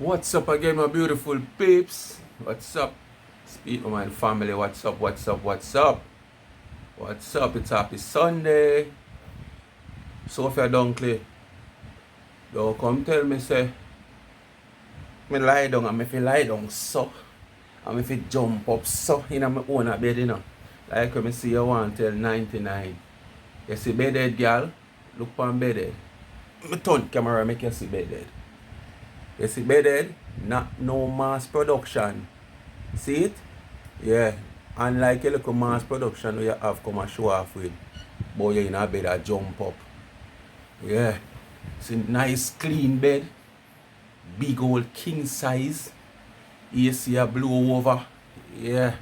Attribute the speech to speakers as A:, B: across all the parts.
A: What's up again, my beautiful peeps? What's up? Speak of my family. What's up? What's up? What's up? What's up? It's happy Sunday. Sophia Dunkley, don't come tell me say me lie down and me fi lie down so and me fi jump up so in my own bed, you know. Like when me see you want tell 99. You see bedhead girl? Look on bedhead. Me turn camera make you see bedhead. You see bedhead? Not no mass production. See it? Yeah. Unlike a little mass production where you have come and show off with. Boy, you're in a bed that jump up. Yeah. It's a nice clean bed. Big old king size. AC a blow over. Yeah.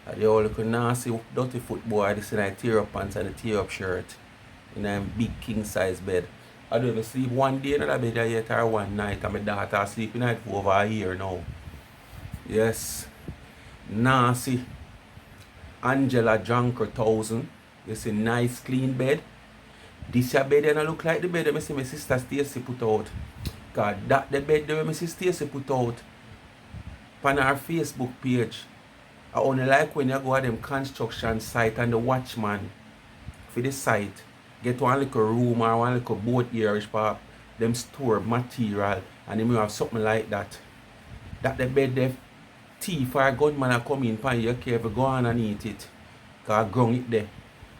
A: And the old little nasty dirty foot boy. This is a tear up pants and a tear up shirt. In a big king size bed. I don't even sleep one day in that bed yet or one night. And my daughter sleep in it for over a year now. Yes. Nasty. Angela Junker 1000. You see nice clean bed. This your bed and look like the bed that I see my sister Stacy put out. God, that the bed that my sister Stacy put out on our Facebook page. I only like when you go to them construction site and the watchman for the site get one little room or one little boat here for them store material and them have something like that. That the bed the thief or gunman are coming pan you careful go on and eat it. Cause I ground it there.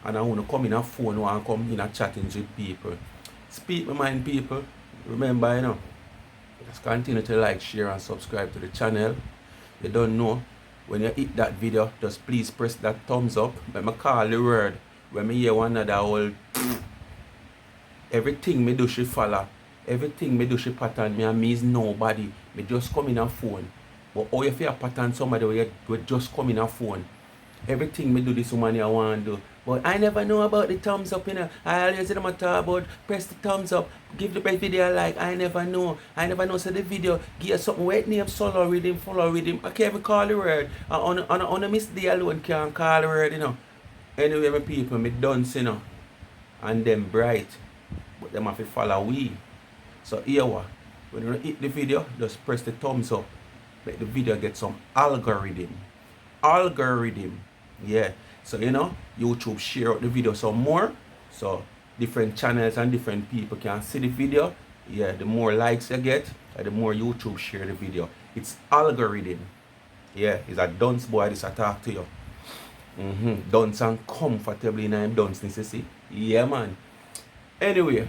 A: And I want to come in a phone and come in a chatting with people. Speak my mind, people. Remember, you know, just continue to like, share and subscribe to the channel. You don't know, when you hit that video, just please press that thumbs up. When I call the word, when I hear one another whole everything me do she follow. Everything me do she pattern me and me is nobody. Me just come in a phone. But how you feel pattern somebody where just come in a phone. Everything me do this woman I want to do. But I never know about the thumbs up, you know. I always see them talk about press the thumbs up, give the video a like. I never know. I never know. So the video, give us something wet name, solo rhythm, follow rhythm. I can't even call the word. On a miss day alone can't call the word, you know. Anyway, my people, me dance, you know. And them bright. But them have to follow we. So here what? When you hit the video, just press the thumbs up. Make the video get some algorithm. Yeah. So you know, YouTube share out the video some more. So different channels and different people can see the video. Yeah, the more likes you get, the more YouTube share the video. It's algorithm. Yeah, it's a dunce boy this attack to you. Dunce and comfortably in him dunceness, you see. Yeah man. Anyway,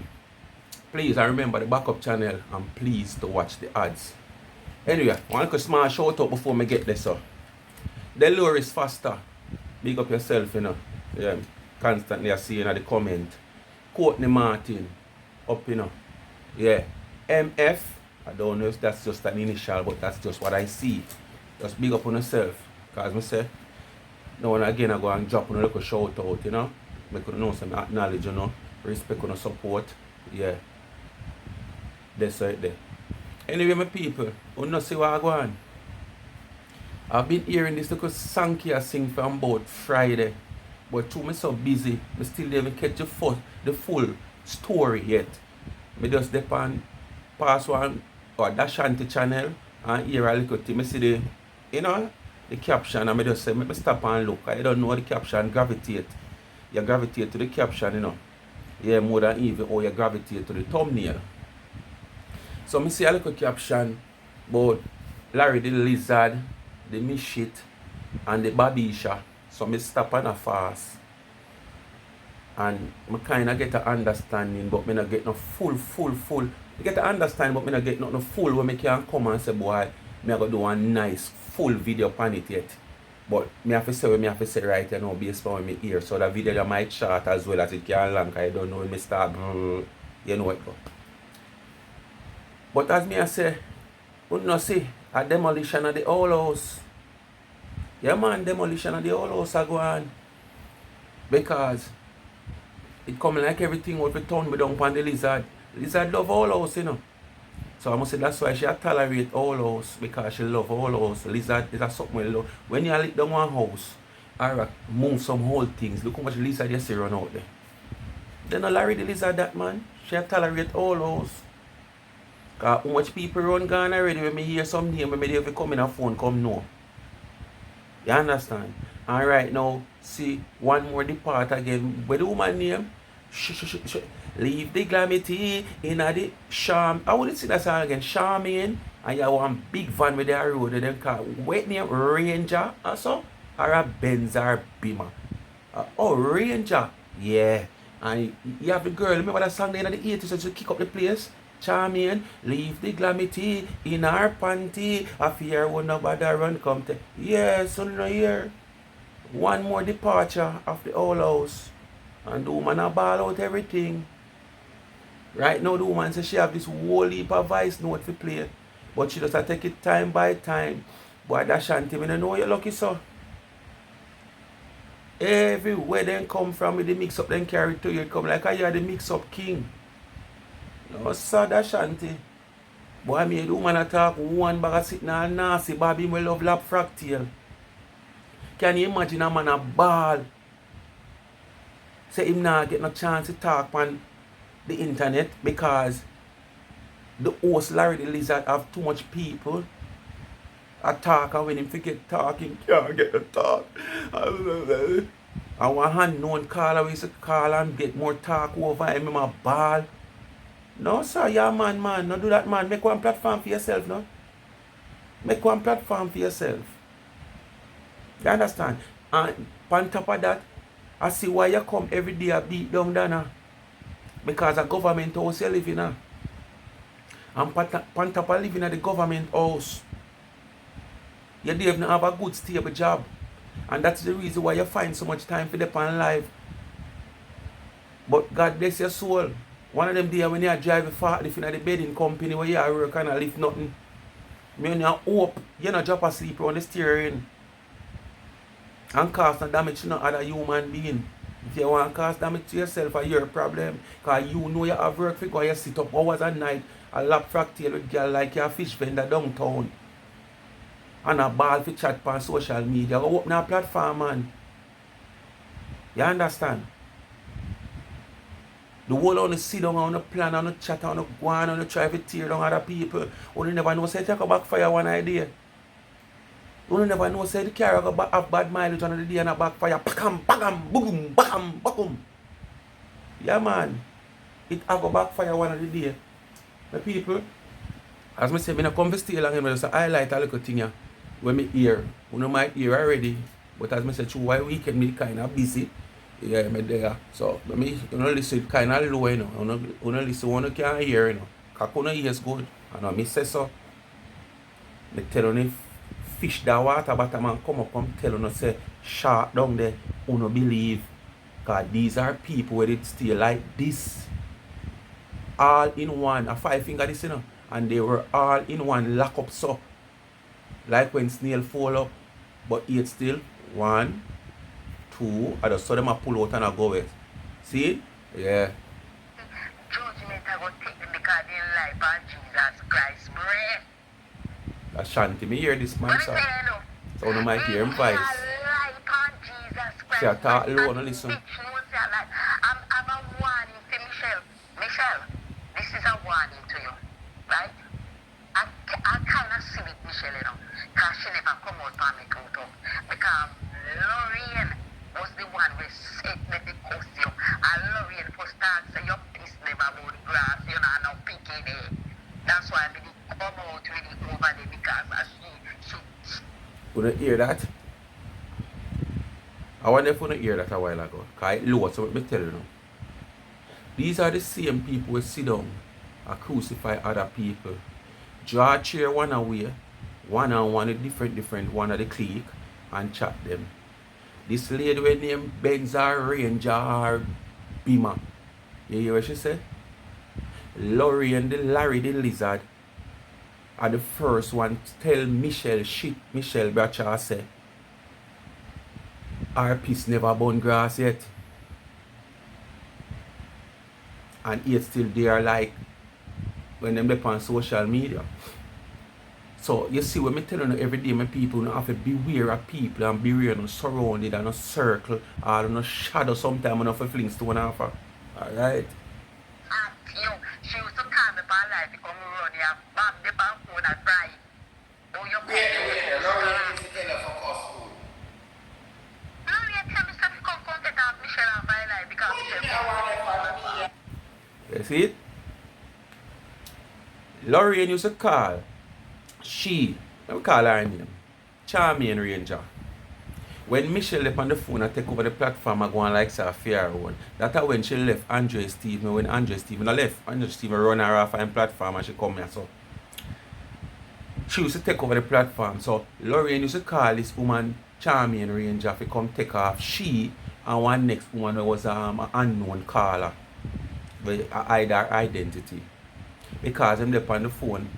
A: please I remember the backup channel and please to watch the ads. Anyway, one small shout out before me get this. So the lure is faster. Big up yourself, you know. Yeah, constantly I see in the comment. Courtney Martin, up, you know. Yeah, MF. I don't know if that's just an initial, but that's just what I see. Just big up on yourself. Because I say, now and again I go and drop on a little shout out, you know. Make you know some acknowledge, you know. Respect and support. Yeah. That's right there. Anyway, my people, you know see what I go on. I've been hearing this little song here sing from about Friday. But too me so busy, I still didn't catch the full story yet. I just depend pass one or dash Shanty channel and hear a little thing. I see the, you know, the caption and I just say, me stop and look. I don't know the caption gravitate. You gravitate to the caption, you know. Yeah, more than even how you gravitate to the thumbnail. So I see a little caption about Larry the Lizard, the Mishit, and the Babisha. So I stop on a fast. And I kind of get an understanding, but I don't get no full. I get an understanding, but I don't get no full where I can come and say, boy, I go do a nice full video upon it yet. But I have to say what I have to say right now based on my ear. So the video that might short as well as it can long. I don't know when I start, you know what go. But as I say, you know see, a demolition of the whole house. Yeah man, demolition of the whole house are going. Because it come like everything what we turn me down on the lizard. Lizard love all house, you know. So I must say that's why she tolerate all house, because she love all house. Lizard is a something we love. When you lick down one house or move some whole things, look how much lizard you see run out there. Then Larry the lizard that man, she tolerate all house. Cause how much people run gone already when me hear some name when me if come in a phone come no. You understand? And right now, see one more depart again. Where the woman name? Leave the glamity in the charm. I wouldn't see that song again. Charming. And you have one big van with the road and then call what name? Ranger or so? Or a Benz or Beamer. Oh, Ranger. Yeah. And you have the girl, remember that song in the 80s so she kick up the place? Charming, leave the glamity in her panty. I fear when nobody run come to. Yeah, so no here. One more departure of the whole house. And the woman a ball out everything. Right now the woman says she have this whole heap of voice note to play. But she just a take it time by time. Boy, that shanty, me don't know you're lucky, so. Everywhere they come from with the mix up, then carry to you, come like you're the mix up king. No, sir, that shanty. Boy, me the woman attack one bag of sitting all nasty, Bobby will love lap fractal. Can you imagine a man a ball? Say him not get no chance to talk on the internet because the host Larry the Lizard have too much people. A talk and when him forget talking, can't get the talk. And one unknown caller we used to call and get more talk over him in my ball. No sir, yeah man, no do that man. Make one platform for yourself, no? Make one platform for yourself. You understand? And on top of that, I see why you come every day and beat down Dana. Because a government house you live in. And on top of living at the government house, you don't even have a good stable job. And that's the reason why you find so much time for the pan life. But God bless your soul. One of them days when you drive a far in the bedding company where you work and lift nothing. Me you hope you not drop asleep on the steering. And cause no damage to no other human being. If you want to cause damage to yourself or your problem, because you know you have work for go, you sit up hours at night, a lap fractal with girl like your fish vendor downtown. And a ball for chat on social media. Go open a platform, man. You understand? The whole on the sit down on the plan, on the chat, on the go on the try to tear down other people. You never know, say, take a backfire one idea. You never know, say, the car have bad mileage on the day and a backfire. Bakam, boom, bakam, bakum. Yeah, man. It have a backfire one of the day. The people, as I say, I come to stay along and just highlight a little thing here. When I hear, you might hear already, but as I said, through why weekend, me kind of busy. Yeah, I'm there. So, me, listen kind of low, you listen when you can't hear, you know. Because you hear is good. And I say so. I tell you, fish that water, but man come up and tell you, say, shark down there, you don't believe. Because these are people where it stay like this. All in one, a 5 finger this, you know. And they were all in one lock up so. Like when snail fall up, but yet still 1, 2, I just saw them a pull out and I go with. See? Yeah.
B: Judgment I go take them because they life on Jesus Christ breath.
A: Ashanti, me hear this man, sir. So I might hear him voice.
B: Life on Jesus Christ.
A: See, I talk low and listen.
B: I'm a warning to Michelle. Michelle, this is a warning to you, right? I kind of see with Michelle, you know, because she never come out for me out of. Because Lorraine was the one who said that the costume. And Lorraine first start say your piece never about grass, you know, no picking it. That's why I didn't come out really over there because she
A: You don't hear that? I wonder if you don't hear that a while ago. Because it low, so let me tell you now. These are the same people who sit down and crucify other people. Draw a chair one away, one on one, different one of the clique, and chat them. This lady with name Benz or Ranger or Beamer. You hear what she said? Larry the Lizard are the first one to tell Michelle Bradshaw say, our piece never burn grass yet. And it's still there like when them up on social media. So you see when I tell you every day my people have to beware of people and beware of surrounded and a circle or in a shadow sometimes and have to fling stone off her. Alright?
B: she used to call me for life to come run have Bob the phone and cry. Oh, you
C: Wait, Lorraine is the for cost food.
B: Lorraine tell me to come get off Michelle and Violet because Michelle.
A: You see it? Lorraine used to call. Let me call her name. Charmian Ranger. When Michelle left on the phone and take over the platform and go on like say a fair one, that's when she left Andre Stephen. When Andre Stephen left, Andre Stephen run her off on the platform and she come here. So she used to take over the platform. So Lorraine used to call this woman Charmian Ranger to come take off she and one next woman who was an unknown caller. But hide her identity. Because them left on the phone,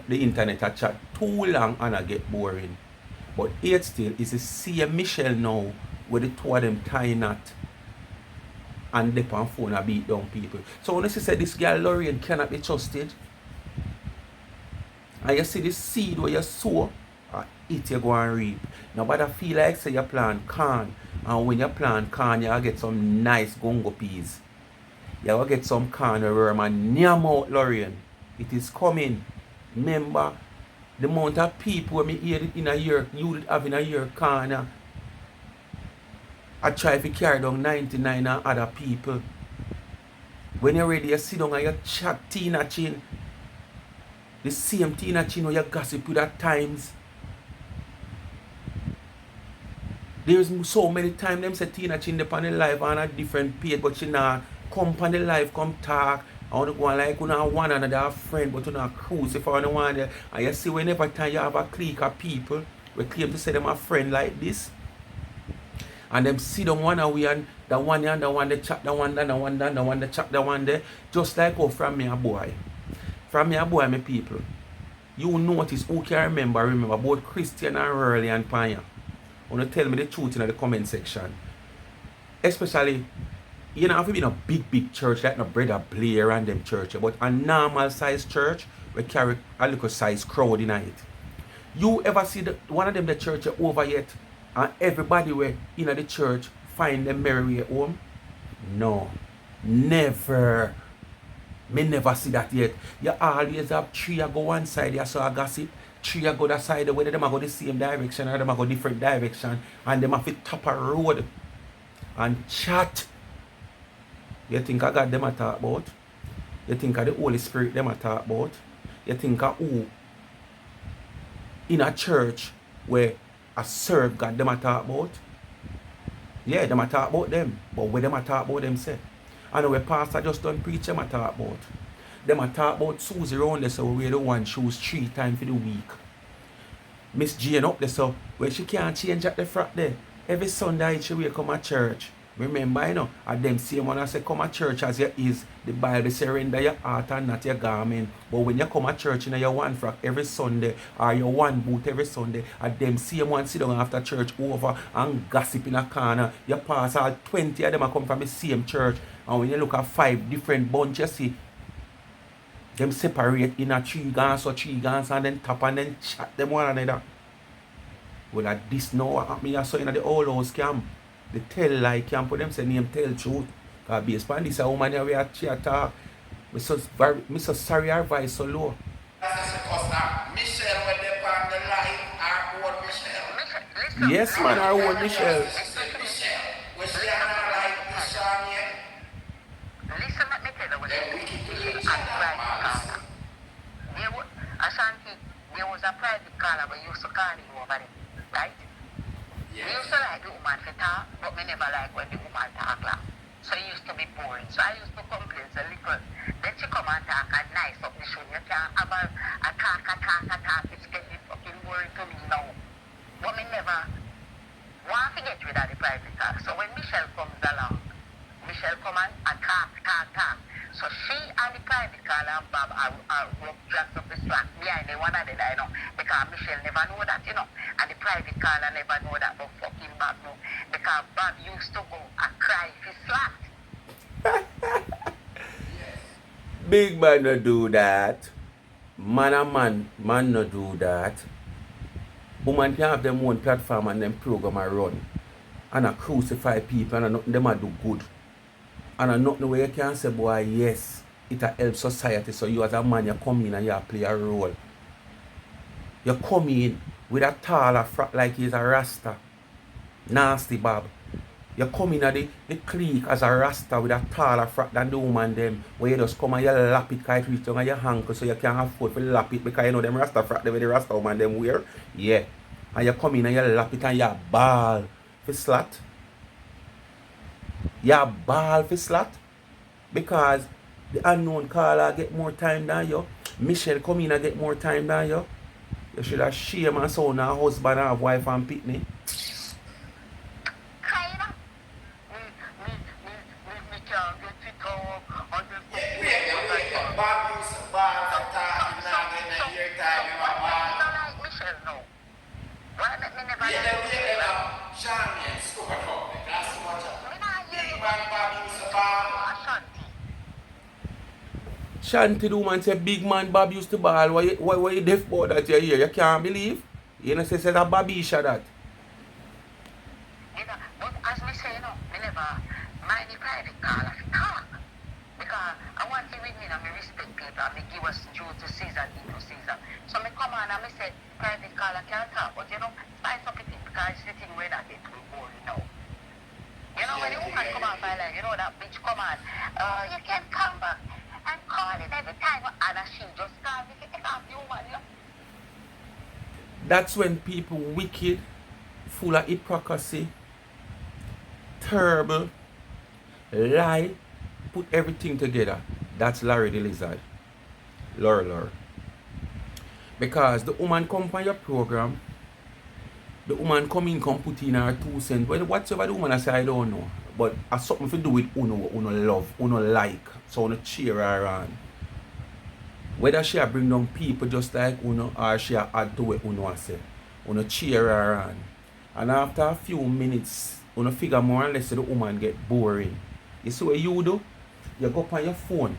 A: the internet a chat too long and I get boring. But yet still is the same Michelle now with the two of them tying knot and they on phone and beat down people. So when you say this girl Lorraine cannot be trusted, and you see the seed where you sow, it you go and reap. Nobody feel like say you plant corn, and when you plant corn you get some nice gungo peas. You will get some corn worm and near out Lorraine. It is coming. Remember the amount of people when me hear it in a year, you would have in a year corner. I try to carry down 99 and other people. When you're ready, you sit down and you chat Tina Chin. The same Tina Chin where you gossip with at times. There's so many times them say Tina Chin up on the live on a different page, but she not come on the live, come talk. I want to go on like you know one another friend, but you know cruise if I don't want to. And you see whenever time you have a clique of people we claim to say them a friend like this. And them sit down one away and the one and the one they chat the one, the one, the one they chat the one there. Just like oh from me a boy. From me a boy, my people. You notice who can remember both Christian and Early and Panya. Want to tell me the truth in the comment section. Especially you know, if you be in a big church like no Brother Blair and them church, but a normal size church we carry a little size crowd in it. You ever see one of them the church over yet and everybody were in the church find them merry way home? No. Never. Me never see that yet. You always have three go one side, you saw a gossip. Three go that side, whether them go the same direction or them go different direction, and them have to top a road and chat. You think I got them a talk about? You think of the Holy Spirit them a talk about? You think of who in a church where a serve God them a talk about? Yeah, them a talk about them. But where them a talk about them say? I know where pastor just done preach them a talk about. Them a talk about Susie round there so we wear the one shoes 3 times for the week. Miss Jane up there so where she can't change at the front there. Every Sunday she will come to church. Remember, you know, at them same one I say come to church as you is. The Bible surrender your heart and not your garment. But when you come to church in your one frock every Sunday or your one boot every Sunday, at them same one sit down after church over and gossip in a corner. You pass all 20 of them come from the same church. And when you look at 5 different bunches, you see them separate in a 3 guns or 3 guns and then tap and then chat them one another. Well, at this now, me I saw in the old house camp. The tell lie camp for them say name tell truth. Because based on this a woman here we are talk. Me so sorry her voice so low.
C: Michelle when they on the line, our own Michelle.
A: Yes man, our own Michelle.
C: Michelle. Was she on the line this song yet?
B: Listen, let me tell you what
C: Then we keep doing
B: a private caller. Ashanti, there was a private caller we used to call you over there, right?
C: Yes.
B: We used to like the woman to talk, but we never like when the woman talk loud. So it used to be boring. So I used to complain a little. Then she come and talk and nice up the show. You can't have a talk. It's getting fucking boring to me now. But me never want to get rid of the private talk. So when Michelle comes along, Michelle come and talk. So she and the private caller and Bob are work just up the slack behind the one another, you know. Because Michelle never know that, you know. And the private caller never know that, but fucking Bob know. Because Bob used to go and cry if he slapped.
A: Big man no do that. Man no do that. Woman can have them own platform and them program and run. And a crucify people and nothing them a do good. And nothing where you can say boy yes. it help society. So you as a man, you come in and you play a role. You come in with a taller frat like he's a rasta. Nasty Bob. You come in at the clique as a rasta with a taller frat than the woman them. Where you just come and you lap it kite reach down on your ankle so you can't afford to lap it because you know them rasta frat them with the rasta woman them wear. Yeah. And you come in and you lap it and you ball for slat. You ball for slat. Because the unknown caller get more time than you. Michelle come in and get more time than you. You should have shame and son and husband and wife and pitney.
B: Kinda. Me can't get it up. And then
C: Bob used to bar for time, now get the ear time, you know,
B: why you don't like Michelle now? Why make me never like Michelle?
C: Charmian, super talk, that's too much of
B: Me not hear
C: big
B: you.
C: man Bob used to bar.
B: Ashanti.
A: Shanty the woman say big man Bob used to ball. Why you deaf about that you hear? You can't believe? You know say that Babisha that.
B: You know, but as me say, you know, me never mind the private call of talk. Because I want to with me and me respect people and me give us due to season, into season. So me come on and me say private call I can't talk. But you know, spice up it because it's the thing where that get too boring now. You know, when the woman come on by like, you know, that bitch come on, you can come back and call it every time. And she just call me, take off the woman, you know.
A: That's when people wicked, full of hypocrisy, terrible, lie, put everything together. That's Larry the Lizard. Laura. Because the woman come on your program, the woman come in, come put in her 2 cents. Well, whatever the woman I say, I don't know. But it's something to do with uno love, uno like. So uno cheer her on. Whether she bring down people just like uno or she add to what uno say. Uno cheer her on. And after a few minutes, uno figure more or less the woman get boring. You see what you do? You go up on your phone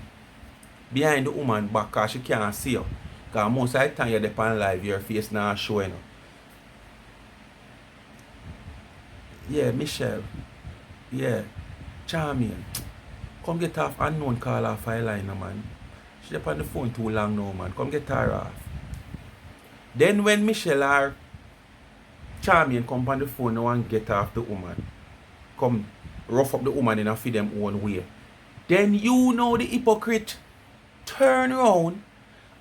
A: behind the woman back because she can't see you. Because most of the time you're there on live, your face not showing up. Yeah, Michelle. Yeah. Charmian. Come get off unknown call off her line, man. She's up on the phone too long now, man. Come get her off. Then when Michelle or Charmian come on the phone now and get off the woman, come rough up the woman and feed them own way. Then you know the hypocrite turn around.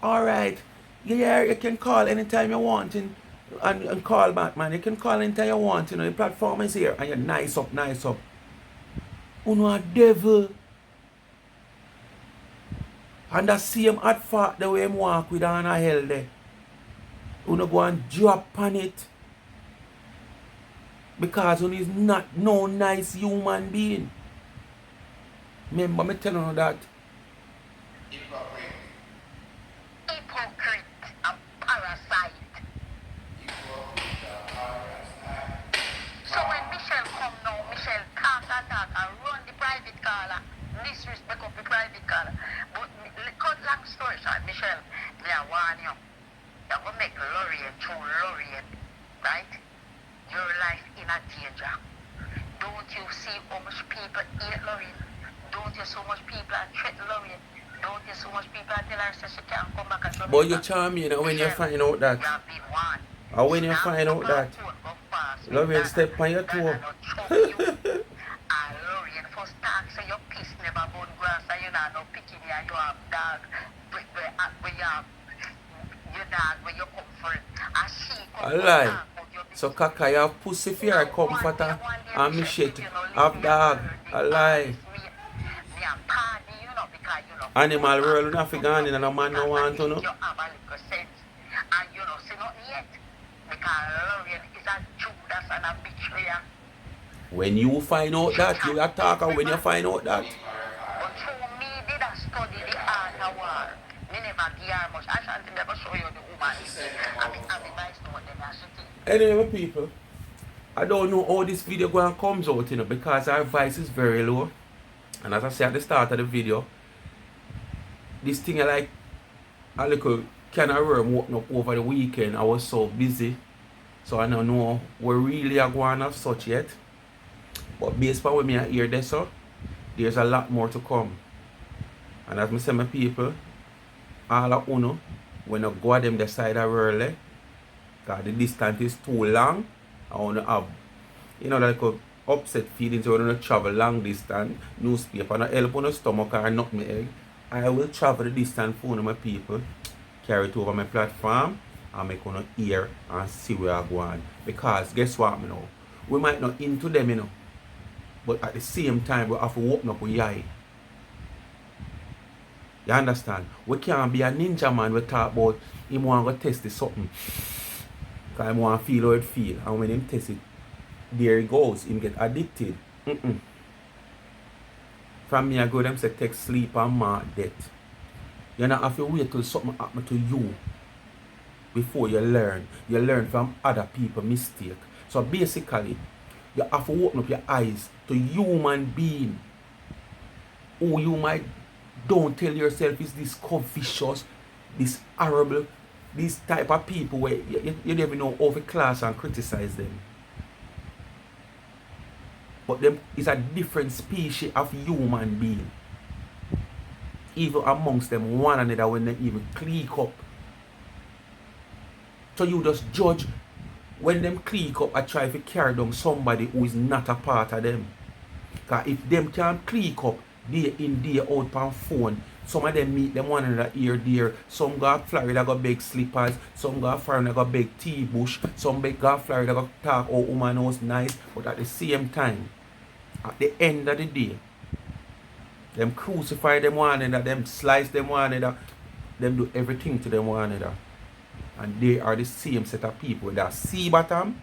A: Alright. Yeah, you can call anytime you want and call back, man. You can call anytime you want, you know, the platform is here and you're nice up. Uno a devil. And that same hot fart the way him walk with on a hell there. Uno go and drop on it. Because uno is not no nice human being. Remember me telling you that.
C: Hypocrite.
B: Hypocrite, a parasite. So when Michelle come now, Michelle talk and run the private caller, disrespect of the private caller. But cut long story short, Michelle, me I warn you, you're going to make Lorraine true Lorraine, right? Your life in a danger. Don't you see how much people hate Lorraine? Don't you so much people are threaten Lorraine? Don't you so much people are tell her so she can't come back and Jamaica?
A: But you charming when you find out that.
B: You have been warned.
A: Or when you find out that. Lorraine step on your toe.
B: And Lorraine first talk so your piss never burn grass and you not no picking and you have dog where you have your dog where you come for it. And she come
A: A lie. So Kaka, you have pussy for your comforter and me shit have dog. A lie. Animal world you not figure in and a man no want to know.
B: You have a little sense and you don't see nothing yet. Because Lorraine is a Judas and a betrayer.
A: When you find out that, you attack her when you find out that.
B: But through me did I study the art of war. Me never give her much. I shan't never show you the woman. I mean, I'm advice to what they are shooting.
A: Anyway, people, I don't know how this video going comes out, you know, because our voice is very low. And as I said at the start of the video, this thing I like a little kind of worm open up over the weekend. I was so busy. So I don't know we really are going as such yet. But based on what I hear this, so there's a lot more to come. And as I say, my people, all of uno, when I go at them the side of early, because the distance is too long, I want to have, like a upset feelings when I travel long distance, newspaper, and help on the stomach or not my egg. I will travel the distance for my people, carry it over my platform, and make on hear and see where I go on. Because guess what, we might not into them, but at the same time, we have to open up with eye. You understand? We can't be a ninja man. We talk about him want to test it something. Because he want to feel how it feel. And when him test it, there he goes. Him get addicted. From me, I go them say take sleep and mark death. You don't have to wait till something happen to you before you learn. You learn from other people's mistake. So basically, you have to open up your eyes to human being who you might don't tell yourself is this vicious, this horrible, this type of people where you never know how to class and criticize them. But them is a different species of human being. Even amongst them one another when they even click up. So you just judge when them click up and try to carry down somebody who is not a part of them. Because if them can't click up day in, day out on phone, some of them meet them one another here, there. Some go to Florida got big slippers, some go to Florida got big tea bush, some go to Florida got talk oh woman was nice, but at the same time, at the end of the day, them crucify them one another, them slice them one another, them do everything to them one another. And they are the same set of people that see bottom.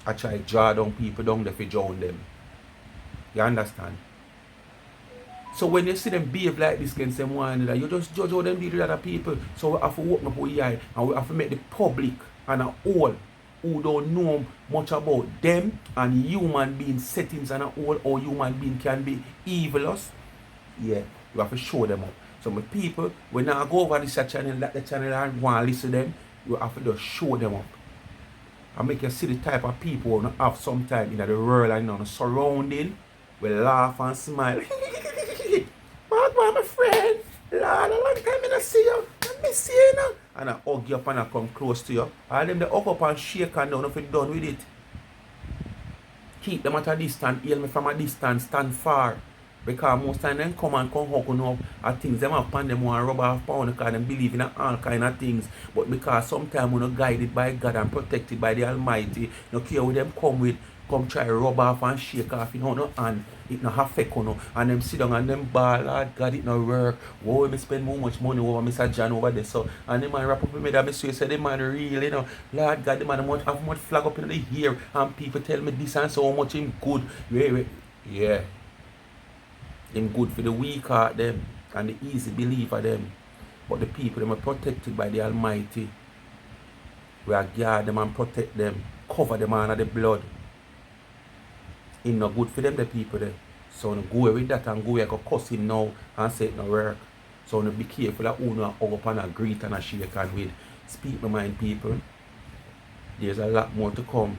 A: I try to draw down people down there to drown them. You understand? So when you see them behave like this against them one another, you just judge how them deal with other people. So we have to open up our eye and we have to make the public and all who don't know much about them and human being settings and all how human being can be evilous. Yeah, you have to show them up. So my people, when I go over this channel, like the channel and want to listen to them, you have to just show them up. And make you see the type of people who have some time in the world and the surrounding. We laugh and smile. What my friend? Lord, a long time I don't see you. I miss you now. And I hug you up and I come close to you. All them they hug up and shake and down if you're done with it. Keep them at a distance, hail me from a distance, stand far. Because most time them come and hug you up at things them upon them want to rub off pound because them believe in all kind of things. But because sometimes we're not guided by God and protected by the Almighty, no care what them come with, come try to rub off and shake off, no hand, it no affect you, and them sit down and them ball, Lord God, it no work. Whoa, me spend more much money over Mr. John over there, so, and the man wrap up with me that me say the man real, Lord God, the man have much flag up in the ear, and people tell me this and so much him good, yeah, him good for the weak heart them, and the easy belief of them, but the people, them are protected by the Almighty, we are guard them and protect them, cover them under the blood. It's not good for them, the people there. So go away with that and go away and go cuss him now and say it no work. So be careful of who no hug up and a greet and a shake and with. Speak my mind, people. There's a lot more to come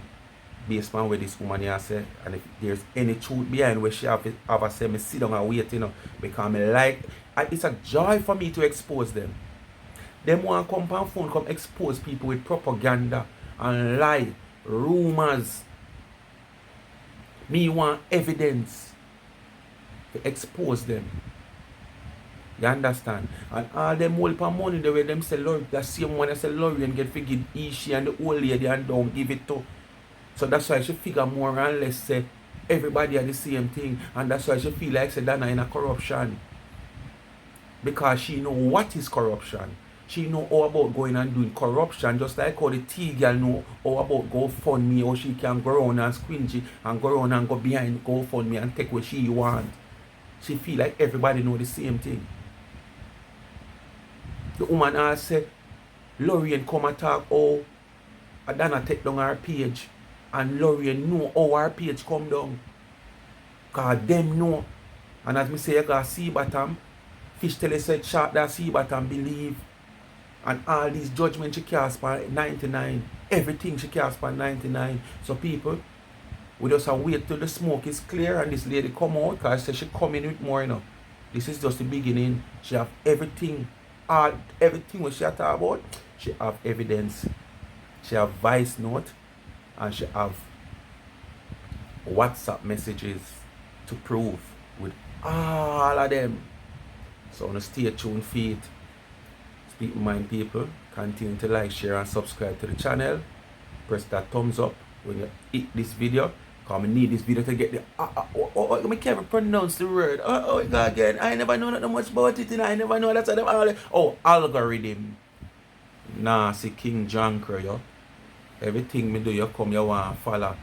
A: based on what this woman here say. And if there's any truth behind where she have to say, me sit down and wait, because me like, it's a joy for me to expose them. Them want to come on phone, come expose people with propaganda and lie, rumors. Me want evidence to expose them. You understand? And all them hold for money the way them say Lord, the same one that say Lorian get figured Ishi and the old lady and don't give it to. So that's why she figure more and less say everybody are the same thing. And that's why she feel like say Dana in a corruption. Because she know what is corruption. She know all about going and doing corruption, just like how the T-girl know all about GoFundMe, how she can go around and squingy and go around and go behind GoFundMe and take what she want. She feel like everybody know the same thing. The woman also say, Lorian come and talk, oh, Adana take down her page. And Lorian know how her page come down. Because them know. And as me say, you got see bottom, fish tell you said shot that see bottom believe. And all these judgments she cast by 99. Everything she cast by 99. So people, we just have to wait till the smoke is clear and this lady come out because she come in with more, This is just the beginning. She have everything, everything what she talk about. She have evidence. She have voice note, and she have WhatsApp messages to prove with all of them. So on stay tuned for it. Speak mind people. Continue to like, share, and subscribe to the channel. Press that thumbs up when you hit this video. Because I need this video to get the I can't pronounce the word. Again. I never know that much about it, and I never know that's all. Algorithm. Nah, see King Jankro, yo. Everything me do, you come, you want to follow.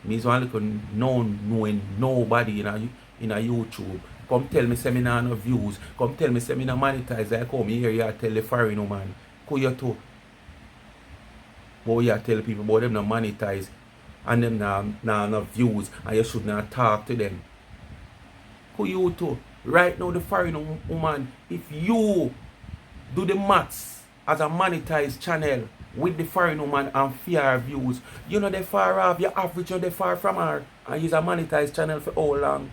A: Me's one little knowing nobody in a YouTube. Come tell me say me nah no views. Come tell me say me nah monetize. I come here, you tell the foreign woman. Who you to? But you tell people about them not monetize and them nah no views and you should not talk to them. Who you to? Right now the foreign woman, if you do the maths as a monetized channel with the foreign woman and fear views, you know they far off, your average you're far from her and use a monetized channel for how long?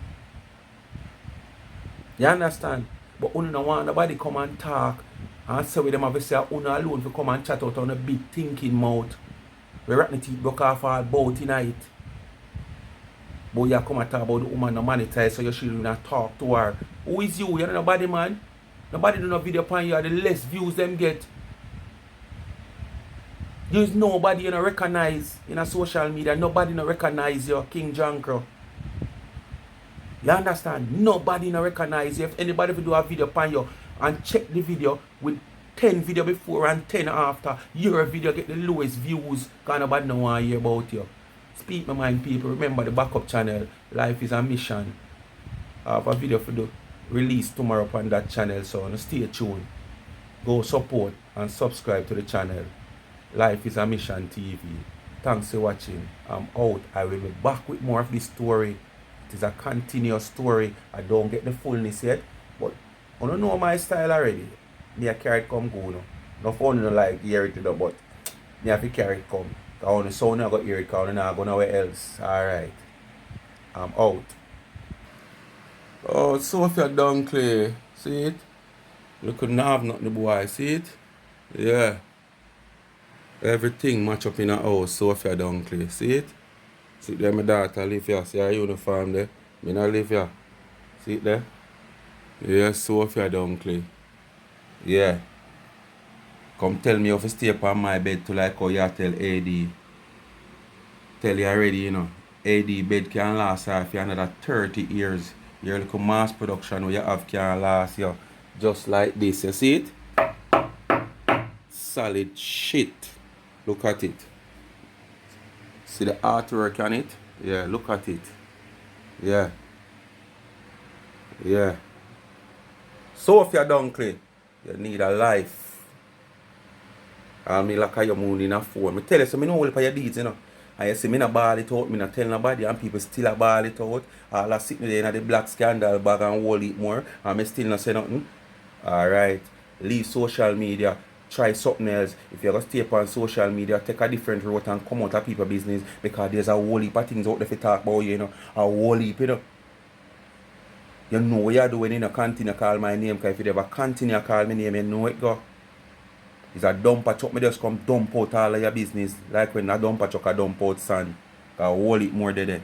A: You understand? But you don't want nobody come and talk and say with them obviously you alone for come and chat out on a big thinking mouth. We rotten teeth broke off all about tonight. But you come and talk about the woman no monetize so you should not talk to her. Who is you? You're nobody, man. Nobody do no video upon you, the less views them get. There's nobody you know recognize in a social media. Nobody no recognize you, King Jankro. You understand? Nobody no recognize you. If anybody will do a video upon you and check the video with 10 video before and 10 after, your video get the lowest views because nobody no want to hear about you. Speak my mind, people. Remember the backup channel, Life is a Mission. I have a video for the release tomorrow upon that channel, so stay tuned. Go support and subscribe to the channel. Life is a Mission TV. Thanks for watching. I'm out. I will be back with more of this story. It is a continuous story. I don't get the fullness yet, but I don't know my style already. Me a carry it come go no. No fun no like hear it though, but me have to carry it come. Cause on the sound I got hear it cause I not go nowhere else. Alright. I'm out. Oh, Sophia Dunkley. See it? Look couldn't have nothing boy, see it? Yeah. Everything match up in a house, Sophia Dunkley. See it? See there my daughter live here. See her uniform there? Me not live here. See it there? Yeah, Sophia Dunkley. Yeah. Come tell me how to stay upon my bed to like how you tell AD. Tell you already, you know. AD bed can last her for another 30 years. Your little mass production where you have can last you. Just like this. You see it? Solid shit. Look at it. See the artwork on it? Yeah, look at it. Yeah. Yeah. Sophia Dunkley, you need a life. And me like your moon in a phone. I tell you, so I know all of your deeds, you know. And you see me not ball it out, me not tell nobody, and people still a ball it out. All I sit there in the black scandal bag and hold it more, and me still not say nothing. Alright. Leave social media. Try something else. If you're going to stay up on social media, take a different route and come out of people's business, because there's a whole heap of things out there to talk about, you know. A whole heap, you know. You know what you're doing, you know, continue to call my name, because if you ever continue to call my name, you know it go. It's a dumper truck, me just come dump out all of your business, like when a dumper truck a dump out sand. A whole heap more there.